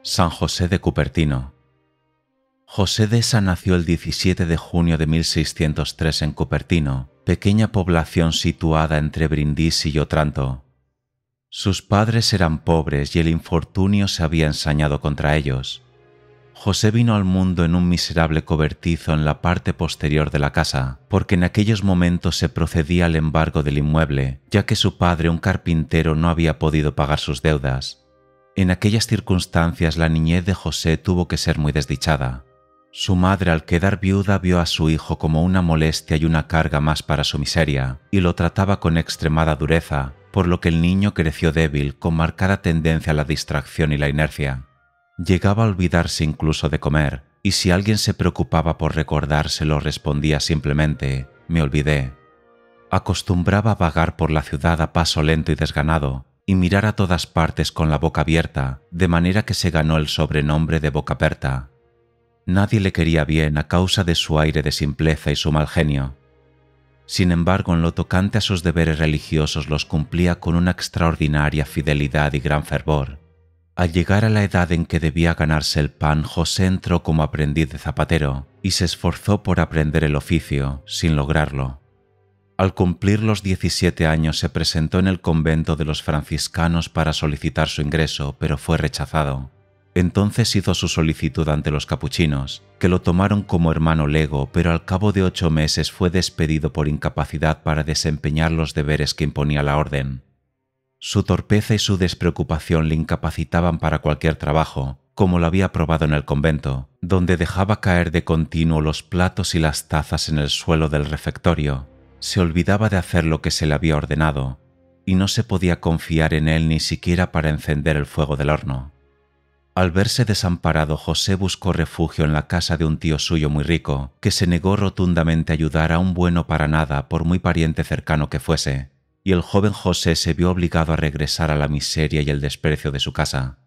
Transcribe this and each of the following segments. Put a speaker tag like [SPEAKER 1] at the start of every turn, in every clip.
[SPEAKER 1] San José de Cupertino. José Deza nació el 17 de junio de 1603 en Cupertino, pequeña población situada entre Brindisi y Otranto. Sus padres eran pobres y el infortunio se había ensañado contra ellos. José vino al mundo en un miserable cobertizo en la parte posterior de la casa, porque en aquellos momentos se procedía al embargo del inmueble, ya que su padre, un carpintero, no había podido pagar sus deudas. En aquellas circunstancias la niñez de José tuvo que ser muy desdichada. Su madre, al quedar viuda, vio a su hijo como una molestia y una carga más para su miseria, y lo trataba con extremada dureza, por lo que el niño creció débil, con marcada tendencia a la distracción y la inercia. Llegaba a olvidarse incluso de comer, y si alguien se preocupaba por recordárselo respondía simplemente: «Me olvidé». Acostumbraba a vagar por la ciudad a paso lento y desganado, y mirar a todas partes con la boca abierta, de manera que se ganó el sobrenombre de boca aperta. Nadie le quería bien a causa de su aire de simpleza y su mal genio. Sin embargo, en lo tocante a sus deberes religiosos los cumplía con una extraordinaria fidelidad y gran fervor. Al llegar a la edad en que debía ganarse el pan, José entró como aprendiz de zapatero y se esforzó por aprender el oficio, sin lograrlo. Al cumplir los 17 años se presentó en el convento de los franciscanos para solicitar su ingreso, pero fue rechazado. Entonces hizo su solicitud ante los capuchinos, que lo tomaron como hermano lego, pero al cabo de 8 meses fue despedido por incapacidad para desempeñar los deberes que imponía la orden. Su torpeza y su despreocupación le incapacitaban para cualquier trabajo, como lo había probado en el convento, donde dejaba caer de continuo los platos y las tazas en el suelo del refectorio. Se olvidaba de hacer lo que se le había ordenado, y no se podía confiar en él ni siquiera para encender el fuego del horno. Al verse desamparado, José buscó refugio en la casa de un tío suyo muy rico, que se negó rotundamente a ayudar a un bueno para nada, por muy pariente cercano que fuese, y el joven José se vio obligado a regresar a la miseria y el desprecio de su casa.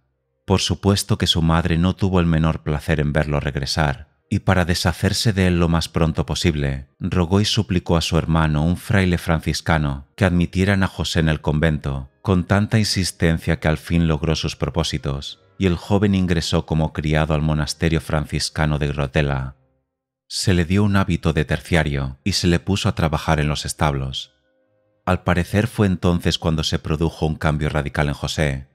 [SPEAKER 1] Por supuesto que su madre no tuvo el menor placer en verlo regresar, y para deshacerse de él lo más pronto posible, rogó y suplicó a su hermano, un fraile franciscano, que admitieran a José en el convento, con tanta insistencia que al fin logró sus propósitos, y el joven ingresó como criado al monasterio franciscano de Grotela. Se le dio un hábito de terciario y se le puso a trabajar en los establos. Al parecer fue entonces cuando se produjo un cambio radical en José.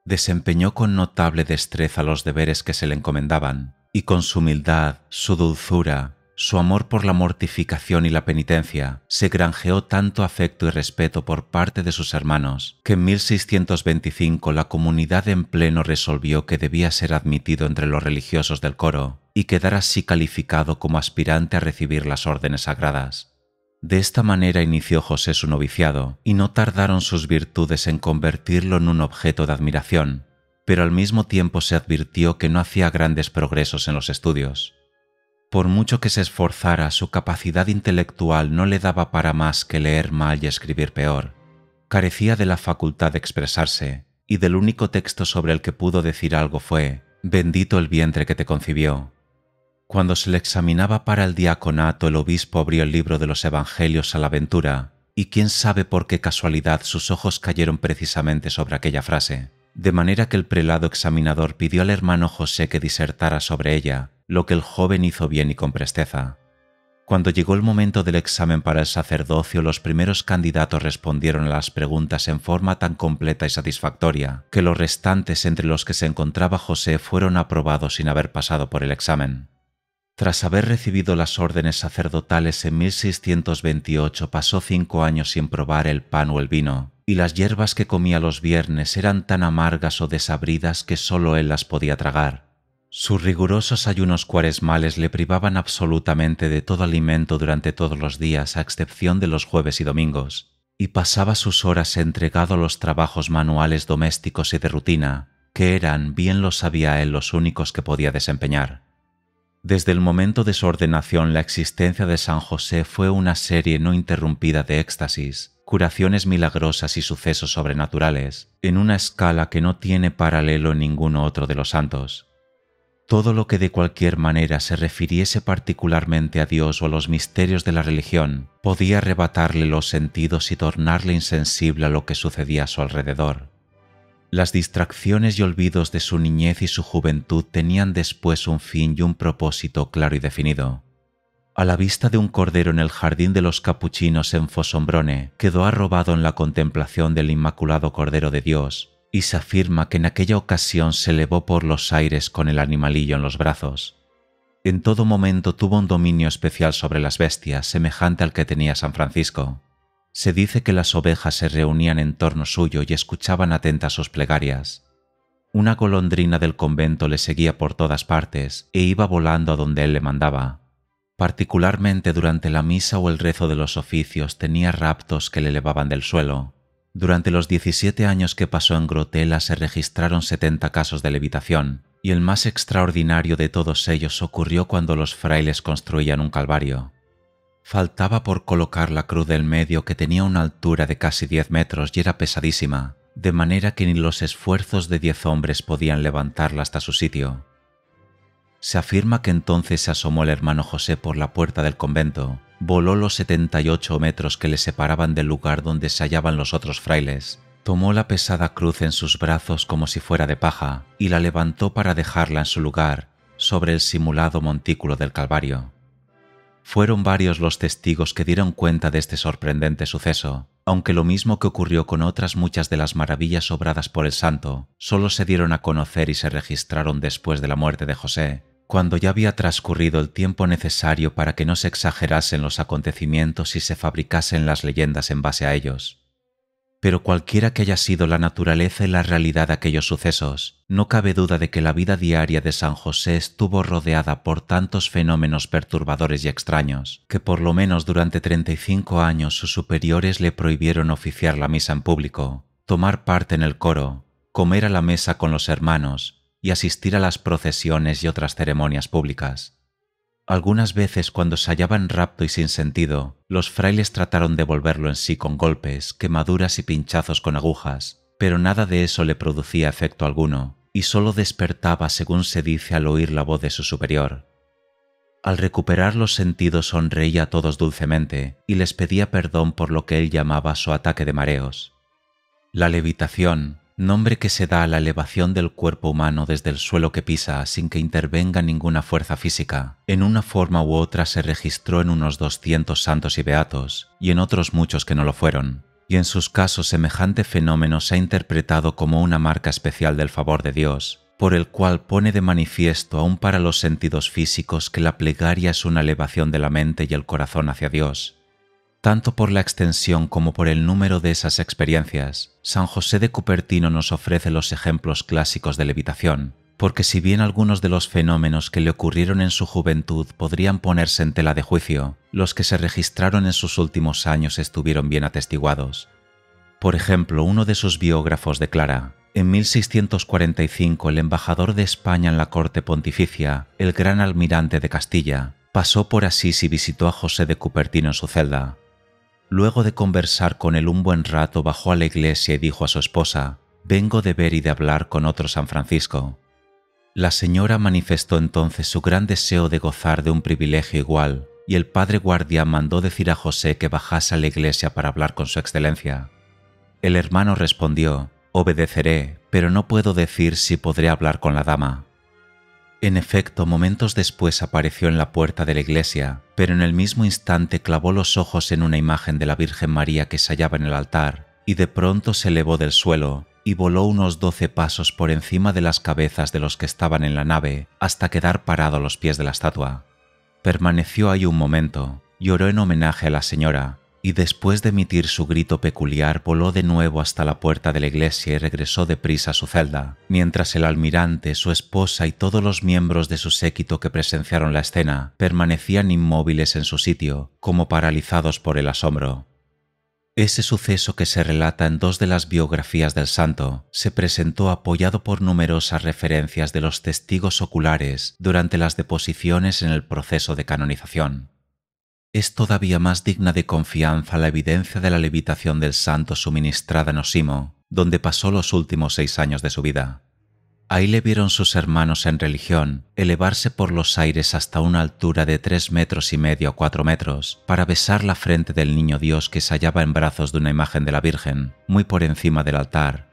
[SPEAKER 1] Desempeñó con notable destreza los deberes que se le encomendaban, y con su humildad, su dulzura, su amor por la mortificación y la penitencia, se granjeó tanto afecto y respeto por parte de sus hermanos, que en 1625 la comunidad en pleno resolvió que debía ser admitido entre los religiosos del coro y quedar así calificado como aspirante a recibir las órdenes sagradas. De esta manera inició José su noviciado, y no tardaron sus virtudes en convertirlo en un objeto de admiración, pero al mismo tiempo se advirtió que no hacía grandes progresos en los estudios. Por mucho que se esforzara, su capacidad intelectual no le daba para más que leer mal y escribir peor. Carecía de la facultad de expresarse, y del único texto sobre el que pudo decir algo fue: «Bendito el vientre que te concibió». Cuando se le examinaba para el diaconato, el obispo abrió el libro de los Evangelios a la aventura, y quién sabe por qué casualidad sus ojos cayeron precisamente sobre aquella frase, de manera que el prelado examinador pidió al hermano José que disertara sobre ella, lo que el joven hizo bien y con presteza. Cuando llegó el momento del examen para el sacerdocio, los primeros candidatos respondieron a las preguntas en forma tan completa y satisfactoria que los restantes, entre los que se encontraba José, fueron aprobados sin haber pasado por el examen. Tras haber recibido las órdenes sacerdotales en 1628, pasó 5 años sin probar el pan o el vino, y las hierbas que comía los viernes eran tan amargas o desabridas que sólo él las podía tragar. Sus rigurosos ayunos cuaresmales le privaban absolutamente de todo alimento durante todos los días, a excepción de los jueves y domingos, y pasaba sus horas entregado a los trabajos manuales domésticos y de rutina, que eran, bien lo sabía él, los únicos que podía desempeñar. Desde el momento de su ordenación, la existencia de San José fue una serie no interrumpida de éxtasis, curaciones milagrosas y sucesos sobrenaturales, en una escala que no tiene paralelo en ninguno otro de los santos. Todo lo que de cualquier manera se refiriese particularmente a Dios o a los misterios de la religión podía arrebatarle los sentidos y tornarle insensible a lo que sucedía a su alrededor. Las distracciones y olvidos de su niñez y su juventud tenían después un fin y un propósito claro y definido. A la vista de un cordero en el jardín de los capuchinos en Fossombrone, quedó arrobado en la contemplación del Inmaculado Cordero de Dios, y se afirma que en aquella ocasión se elevó por los aires con el animalillo en los brazos. En todo momento tuvo un dominio especial sobre las bestias, semejante al que tenía San Francisco. Se dice que las ovejas se reunían en torno suyo y escuchaban atentas sus plegarias. Una golondrina del convento le seguía por todas partes e iba volando a donde él le mandaba. Particularmente durante la misa o el rezo de los oficios tenía raptos que le elevaban del suelo. Durante los 17 años que pasó en Grotela se registraron 70 casos de levitación, y el más extraordinario de todos ellos ocurrió cuando los frailes construían un calvario. Faltaba por colocar la cruz del medio, que tenía una altura de casi 10 metros y era pesadísima, de manera que ni los esfuerzos de 10 hombres podían levantarla hasta su sitio. Se afirma que entonces se asomó el hermano José por la puerta del convento, voló los 78 metros que le separaban del lugar donde se hallaban los otros frailes, tomó la pesada cruz en sus brazos como si fuera de paja y la levantó para dejarla en su lugar, sobre el simulado montículo del Calvario. Fueron varios los testigos que dieron cuenta de este sorprendente suceso, aunque lo mismo que ocurrió con otras muchas de las maravillas obradas por el santo, solo se dieron a conocer y se registraron después de la muerte de José, cuando ya había transcurrido el tiempo necesario para que no se exagerasen los acontecimientos y se fabricasen las leyendas en base a ellos. Pero cualquiera que haya sido la naturaleza y la realidad de aquellos sucesos, no cabe duda de que la vida diaria de San José estuvo rodeada por tantos fenómenos perturbadores y extraños, que por lo menos durante 35 años sus superiores le prohibieron oficiar la misa en público, tomar parte en el coro, comer a la mesa con los hermanos y asistir a las procesiones y otras ceremonias públicas. Algunas veces, cuando se hallaba en rapto y sin sentido, los frailes trataron de volverlo en sí con golpes, quemaduras y pinchazos con agujas, pero nada de eso le producía efecto alguno, y solo despertaba, según se dice, al oír la voz de su superior. Al recuperar los sentidos sonreía a todos dulcemente y les pedía perdón por lo que él llamaba su ataque de mareos. La levitación, nombre que se da a la elevación del cuerpo humano desde el suelo que pisa sin que intervenga ninguna fuerza física, en una forma u otra se registró en unos 200 santos y beatos, y en otros muchos que no lo fueron, y en sus casos semejante fenómeno se ha interpretado como una marca especial del favor de Dios, por el cual pone de manifiesto aún para los sentidos físicos que la plegaria es una elevación de la mente y el corazón hacia Dios. Tanto por la extensión como por el número de esas experiencias, San José de Cupertino nos ofrece los ejemplos clásicos de levitación, porque si bien algunos de los fenómenos que le ocurrieron en su juventud podrían ponerse en tela de juicio, los que se registraron en sus últimos años estuvieron bien atestiguados. Por ejemplo, uno de sus biógrafos declara: en 1645 el embajador de España en la corte pontificia, el gran almirante de Castilla, pasó por Asís y visitó a José de Cupertino en su celda. Luego de conversar con él un buen rato, bajó a la iglesia y dijo a su esposa: «Vengo de ver y de hablar con otro San Francisco». La señora manifestó entonces su gran deseo de gozar de un privilegio igual, y el padre guardián mandó decir a José que bajase a la iglesia para hablar con su excelencia. El hermano respondió: «Obedeceré, pero no puedo decir si podré hablar con la dama». En efecto, momentos después apareció en la puerta de la iglesia, pero en el mismo instante clavó los ojos en una imagen de la Virgen María que se hallaba en el altar, y de pronto se elevó del suelo y voló unos 12 pasos por encima de las cabezas de los que estaban en la nave hasta quedar parado a los pies de la estatua. Permaneció ahí un momento, lloró en homenaje a la señora, y después de emitir su grito peculiar voló de nuevo hasta la puerta de la iglesia y regresó deprisa a su celda, mientras el almirante, su esposa y todos los miembros de su séquito que presenciaron la escena permanecían inmóviles en su sitio, como paralizados por el asombro. Ese suceso, que se relata en 2 de las biografías del santo, se presentó apoyado por numerosas referencias de los testigos oculares durante las deposiciones en el proceso de canonización. Es todavía más digna de confianza la evidencia de la levitación del santo suministrada en Osimo, donde pasó los últimos 6 años de su vida. Ahí le vieron sus hermanos en religión elevarse por los aires hasta una altura de 3,5 metros a 4 metros para besar la frente del niño Dios que se hallaba en brazos de una imagen de la Virgen, muy por encima del altar,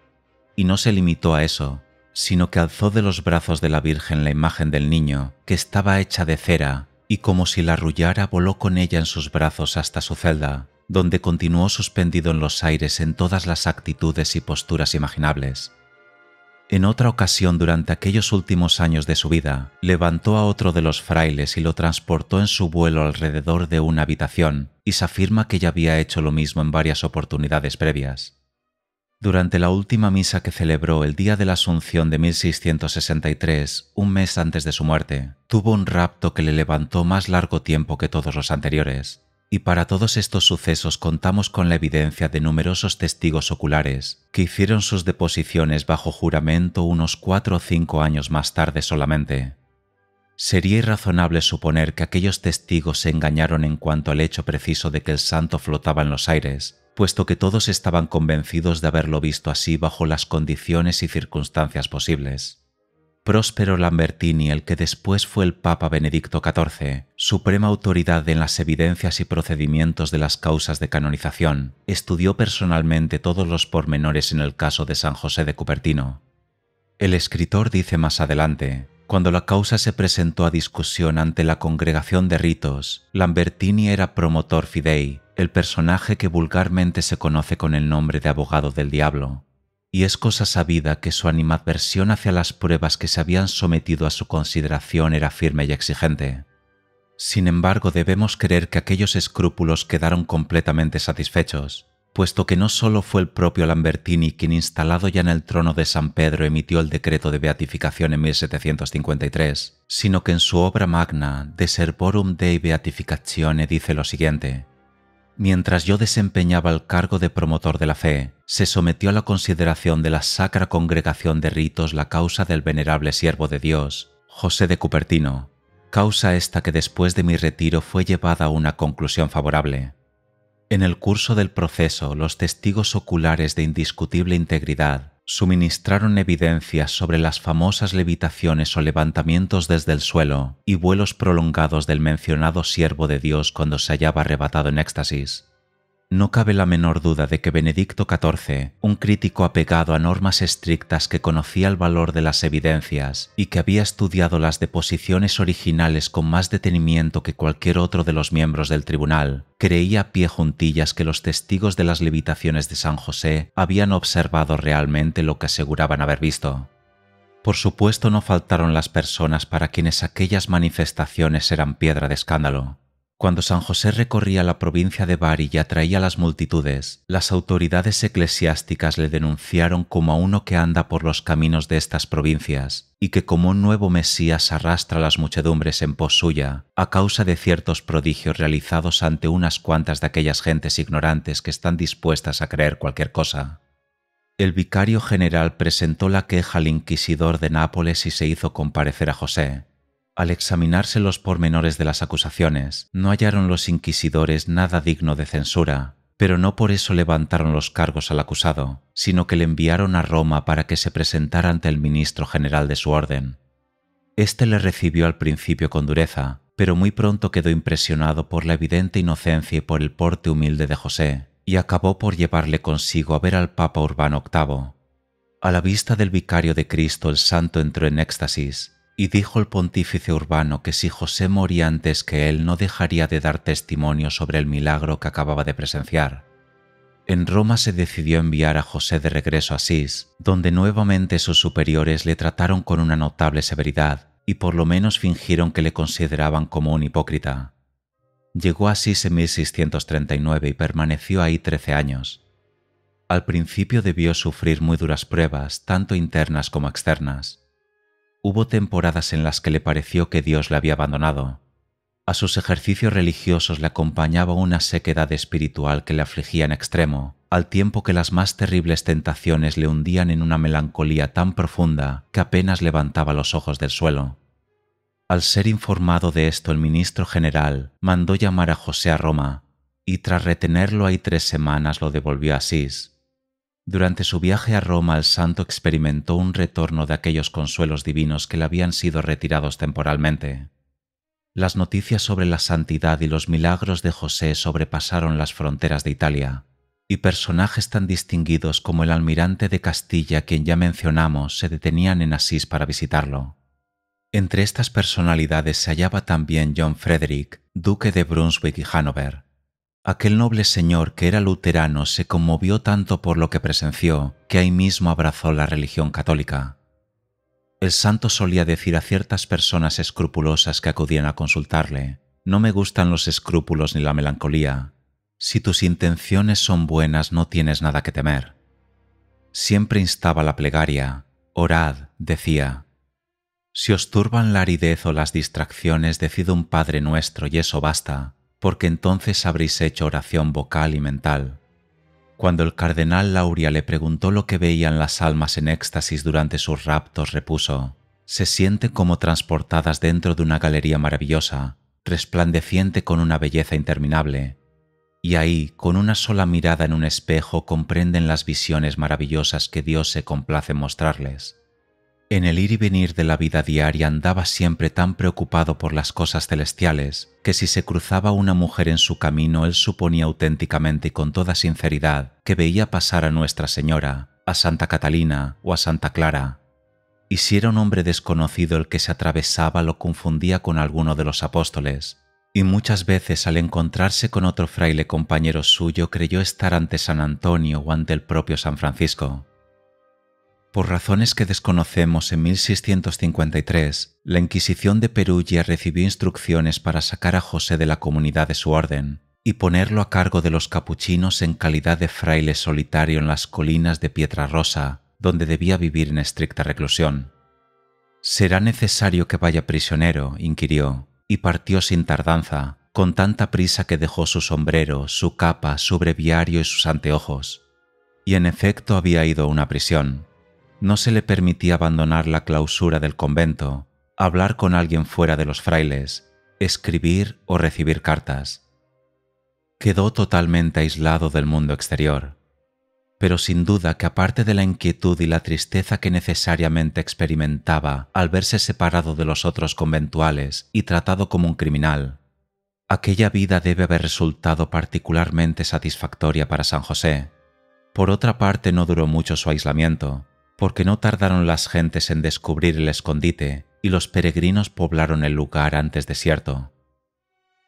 [SPEAKER 1] y no se limitó a eso, sino que alzó de los brazos de la Virgen la imagen del niño, que estaba hecha de cera, y como si la arrullara voló con ella en sus brazos hasta su celda, donde continuó suspendido en los aires en todas las actitudes y posturas imaginables. En otra ocasión, durante aquellos últimos años de su vida, levantó a otro de los frailes y lo transportó en su vuelo alrededor de una habitación, y se afirma que ya había hecho lo mismo en varias oportunidades previas. Durante la última misa que celebró el día de la Asunción de 1663, un mes antes de su muerte, tuvo un rapto que le levantó más largo tiempo que todos los anteriores. Y para todos estos sucesos contamos con la evidencia de numerosos testigos oculares que hicieron sus deposiciones bajo juramento unos 4 o 5 años más tarde solamente. Sería irrazonable suponer que aquellos testigos se engañaron en cuanto al hecho preciso de que el santo flotaba en los aires, puesto que todos estaban convencidos de haberlo visto así bajo las condiciones y circunstancias posibles. Próspero Lambertini, el que después fue el Papa Benedicto XIV, suprema autoridad en las evidencias y procedimientos de las causas de canonización, estudió personalmente todos los pormenores en el caso de San José de Cupertino. El escritor dice más adelante: cuando la causa se presentó a discusión ante la Congregación de Ritos, Lambertini era promotor fidei, el personaje que vulgarmente se conoce con el nombre de abogado del diablo. Y es cosa sabida que su animadversión hacia las pruebas que se habían sometido a su consideración era firme y exigente. Sin embargo, debemos creer que aquellos escrúpulos quedaron completamente satisfechos, puesto que no solo fue el propio Lambertini quien, instalado ya en el trono de San Pedro, emitió el decreto de beatificación en 1753, sino que en su obra magna, De Servorum Dei Beatificatione, dice lo siguiente: mientras yo desempeñaba el cargo de promotor de la fe, se sometió a la consideración de la Sacra Congregación de Ritos la causa del venerable siervo de Dios, José de Cupertino, causa esta que después de mi retiro fue llevada a una conclusión favorable. En el curso del proceso, los testigos oculares de indiscutible integridad suministraron evidencias sobre las famosas levitaciones o levantamientos desde el suelo y vuelos prolongados del mencionado siervo de Dios cuando se hallaba arrebatado en éxtasis. No cabe la menor duda de que Benedicto XIV, un crítico apegado a normas estrictas que conocía el valor de las evidencias y que había estudiado las deposiciones originales con más detenimiento que cualquier otro de los miembros del tribunal, creía a pie juntillas que los testigos de las levitaciones de San José habían observado realmente lo que aseguraban haber visto. Por supuesto, no faltaron las personas para quienes aquellas manifestaciones eran piedra de escándalo. Cuando San José recorría la provincia de Bari y atraía a las multitudes, las autoridades eclesiásticas le denunciaron como a uno que anda por los caminos de estas provincias y que como un nuevo Mesías arrastra a las muchedumbres en pos suya a causa de ciertos prodigios realizados ante unas cuantas de aquellas gentes ignorantes que están dispuestas a creer cualquier cosa. El vicario general presentó la queja al inquisidor de Nápoles y se hizo comparecer a José. Al examinarse los pormenores de las acusaciones, no hallaron los inquisidores nada digno de censura, pero no por eso levantaron los cargos al acusado, sino que le enviaron a Roma para que se presentara ante el ministro general de su orden. Este le recibió al principio con dureza, pero muy pronto quedó impresionado por la evidente inocencia y por el porte humilde de José, y acabó por llevarle consigo a ver al Papa Urbano VIII. A la vista del vicario de Cristo, el santo entró en éxtasis, y dijo el pontífice Urbano que si José moría antes que él no dejaría de dar testimonio sobre el milagro que acababa de presenciar. En Roma se decidió enviar a José de regreso a Asís, donde nuevamente sus superiores le trataron con una notable severidad y por lo menos fingieron que le consideraban como un hipócrita. Llegó a Asís en 1639 y permaneció ahí 13 años. Al principio debió sufrir muy duras pruebas, tanto internas como externas. Hubo temporadas en las que le pareció que Dios le había abandonado. A sus ejercicios religiosos le acompañaba una sequedad espiritual que le afligía en extremo, al tiempo que las más terribles tentaciones le hundían en una melancolía tan profunda que apenas levantaba los ojos del suelo. Al ser informado de esto, el ministro general mandó llamar a José a Roma y tras retenerlo ahí 3 semanas lo devolvió a Asís. Durante su viaje a Roma, el santo experimentó un retorno de aquellos consuelos divinos que le habían sido retirados temporalmente. Las noticias sobre la santidad y los milagros de José sobrepasaron las fronteras de Italia. y personajes tan distinguidos como el almirante de Castilla, quien ya mencionamos, se detenían en Asís para visitarlo. Entre estas personalidades se hallaba también John Frederick, duque de Brunswick y Hannover. Aquel noble señor que era luterano se conmovió tanto por lo que presenció que ahí mismo abrazó la religión católica. El santo solía decir a ciertas personas escrupulosas que acudían a consultarle: «No me gustan los escrúpulos ni la melancolía. Si tus intenciones son buenas, no tienes nada que temer». Siempre instaba la plegaria. «Orad», decía. «Si os turban la aridez o las distracciones, decid un Padre Nuestro y eso basta, porque entonces habréis hecho oración vocal y mental». Cuando el cardenal Lauria le preguntó lo que veían las almas en éxtasis durante sus raptos, repuso: «Se sienten como transportadas dentro de una galería maravillosa, resplandeciente con una belleza interminable. Y ahí, con una sola mirada en un espejo, comprenden las visiones maravillosas que Dios se complace en mostrarles». En el ir y venir de la vida diaria andaba siempre tan preocupado por las cosas celestiales que si se cruzaba una mujer en su camino, él suponía auténticamente y con toda sinceridad que veía pasar a Nuestra Señora, a Santa Catalina o a Santa Clara. Y si era un hombre desconocido el que se atravesaba, lo confundía con alguno de los apóstoles, y muchas veces al encontrarse con otro fraile compañero suyo creyó estar ante San Antonio o ante el propio San Francisco. Por razones que desconocemos, en 1653, la Inquisición de Perugia recibió instrucciones para sacar a José de la comunidad de su orden y ponerlo a cargo de los capuchinos en calidad de fraile solitario en las colinas de Pietrarosa, donde debía vivir en estricta reclusión. «¿Será necesario que vaya prisionero?», inquirió, y partió sin tardanza, con tanta prisa que dejó su sombrero, su capa, su breviario y sus anteojos. Y en efecto había ido a una prisión. No se le permitía abandonar la clausura del convento, hablar con alguien fuera de los frailes, escribir o recibir cartas. Quedó totalmente aislado del mundo exterior. Pero sin duda que aparte de la inquietud y la tristeza que necesariamente experimentaba al verse separado de los otros conventuales y tratado como un criminal, aquella vida debe haber resultado particularmente satisfactoria para San José. Por otra parte, no duró mucho su aislamiento, porque no tardaron las gentes en descubrir el escondite y los peregrinos poblaron el lugar antes desierto.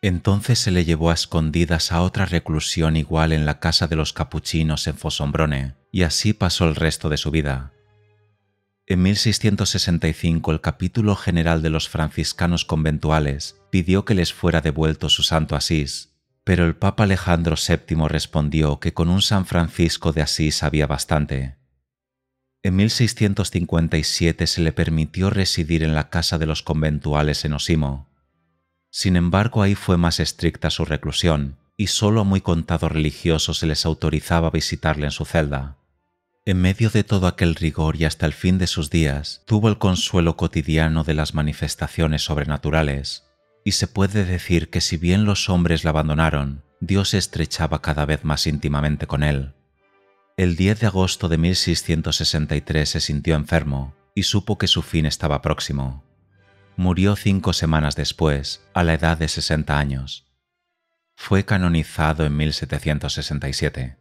[SPEAKER 1] Entonces se le llevó a escondidas a otra reclusión igual en la casa de los capuchinos en Fossombrone, y así pasó el resto de su vida. En 1665 el capítulo general de los franciscanos conventuales pidió que les fuera devuelto su santo Asís, pero el Papa Alejandro VII respondió que con un San Francisco de Asís había bastante. En 1657 se le permitió residir en la casa de los conventuales en Osimo. Sin embargo, ahí fue más estricta su reclusión y solo a muy contados religiosos se les autorizaba visitarle en su celda. En medio de todo aquel rigor y hasta el fin de sus días, tuvo el consuelo cotidiano de las manifestaciones sobrenaturales, y se puede decir que si bien los hombres la abandonaron, Dios se estrechaba cada vez más íntimamente con él. El 10 de agosto de 1663 se sintió enfermo y supo que su fin estaba próximo. Murió 5 semanas después, a la edad de 60 años. Fue canonizado en 1767.